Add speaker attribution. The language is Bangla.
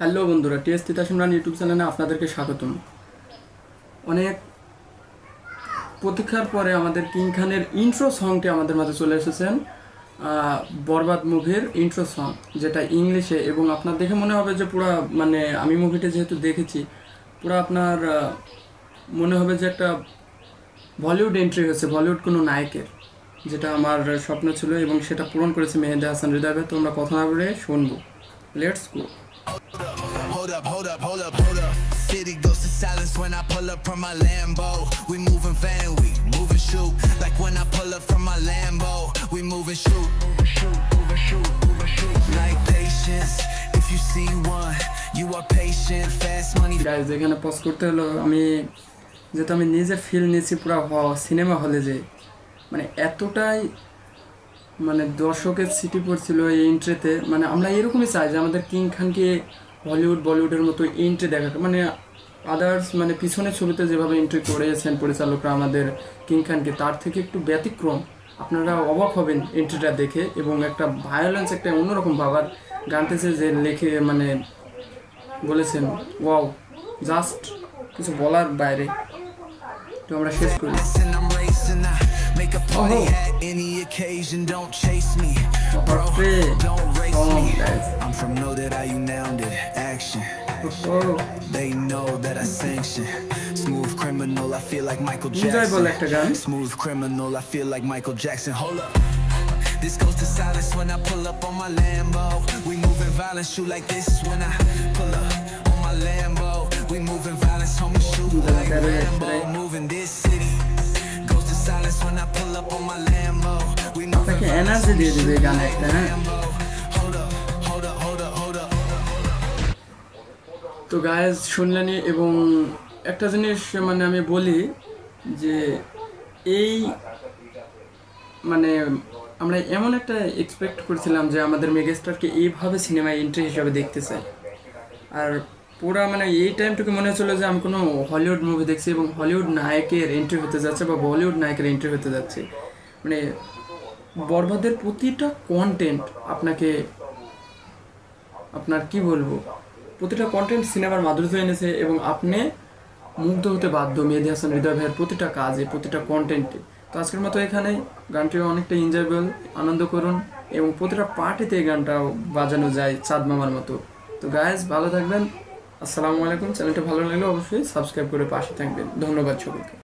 Speaker 1: হ্যালো বন্ধুরা, টিএস তিতাস ইমরান ইউটিউব চ্যানেলে আপনাদেরকে স্বাগতম। অনেক প্রতীক্ষার পরে আমাদের কিং খানের ইন্ট্রো সংটি আমাদের মাঝে চলে এসেছেন। বরবাদ মুভির ইন্ট্রো সং, যেটা ইংলিশে, এবং আপনার দেখে মনে হবে যে পুরা মানে আমি মুভিটা যেহেতু দেখেছি, পুরা আপনার মনে হবে যে একটা বলিউড এন্ট্রি হয়েছে, বলিউড কোনো নায়কের, যেটা আমার স্বপ্ন ছিল এবং সেটা পূরণ করেছে মেহেদী হাসান হৃদয় ভাই। তো আমরা কথা না বলে শুনবো, let's go.
Speaker 2: Hold up. City goes to silence when I pull up from my Lambo. We moving fan, we moving shoot. Like when I pull up from my Lambo. We moving shoot. Like patience, if you see one, you are patient. Fast money.
Speaker 1: Guys, এখানে পজ করতে হলো যেহেতু আমি নিজে ফিল নিয়েছি পুরো সিনেমা হলে, যে মানে এতটাই মানে দর্শকের সিটি পড়ছিল এই এন্ট্রিতে। মানে আমরা এরকমই চাই যে আমাদের কিং খানকে হলিউড বলিউডের মতো এন্ট্রি দেখা, মানে আদার্স মানে পিছনের ছবিতে যেভাবে এন্ট্রি করেছেন পরিচালকরা আমাদের কিং খানকে, তার থেকে একটু ব্যতিক্রম। আপনারা অবাক হবেন এন্ট্রিটা দেখে, এবং একটা ভায়োলেন্স, একটা অন্যরকম ভাবার গানতেছে যে লেখে মানে বলেছেন, ওয়াও, জাস্ট কিছু বলার বাইরে। তো আমরা শেষ করি।
Speaker 2: Make a party at any occasion, don't chase me, bro, don't race me. I'm from know that I you now did action. They know that I sanction. Smooth criminal, I feel like Michael Jackson. Smooth criminal, I feel like Michael Jackson. Hold up. This goes to silence when I pull up on my Lambo. We moving violence, shoot like this when I pull up on my Lambo. We moving violence, homie, shoot like Rambo. Moving this city. Silence when I pull up on my Lambo. We moving
Speaker 1: energy দিয়ে দিবে গানে একটা। তো গাইজ শুনলেনি, এবং একটা জিনিস মানে আমি বলি যে এই মানে আমরা এমন একটা এক্সপেক্ট করেছিলাম যে আমাদের মেগাস্টারকে এইভাবে সিনেমায় এন্ট্রি হিসাবে দেখতে চাই। আর পুরা মানে এই টাইমটুকু মনে হচ্ছিল যে আমি কোনো হলিউড মুভি দেখছি এবং হলিউড নায়কের এন্ট্রি হতে যাচ্ছে বা বলিউড নায়কের এন্ট্রি হতে যাচ্ছে। মানে বরবাদের প্রতিটা কন্টেন্ট আপনার কি বলবো, প্রতিটা কন্টেন্ট সিনেমার মাধুর্য এনেছে, এবং আপনি মুগ্ধ হতে বাধ্য মেহেদী হাসান হৃদয় ভাইয়ের প্রতিটা কাজে, প্রতিটা কন্টেন্টে। তো আজকের মতো এখানে গানটিও অনেকটা এনজয়েবল, আনন্দ করুন, এবং প্রতিটা পার্টিতে এই গানটাও বাজানো যায় চাঁদ মামার মতো। তো গাইজ, ভালো থাকবেন, আসসালামু আলাইকুম। চ্যানেলটা ভালো লাগলে অবশ্যই সাবস্ক্রাইব করে পাশে থাকবেন। ধন্যবাদ সকলকে।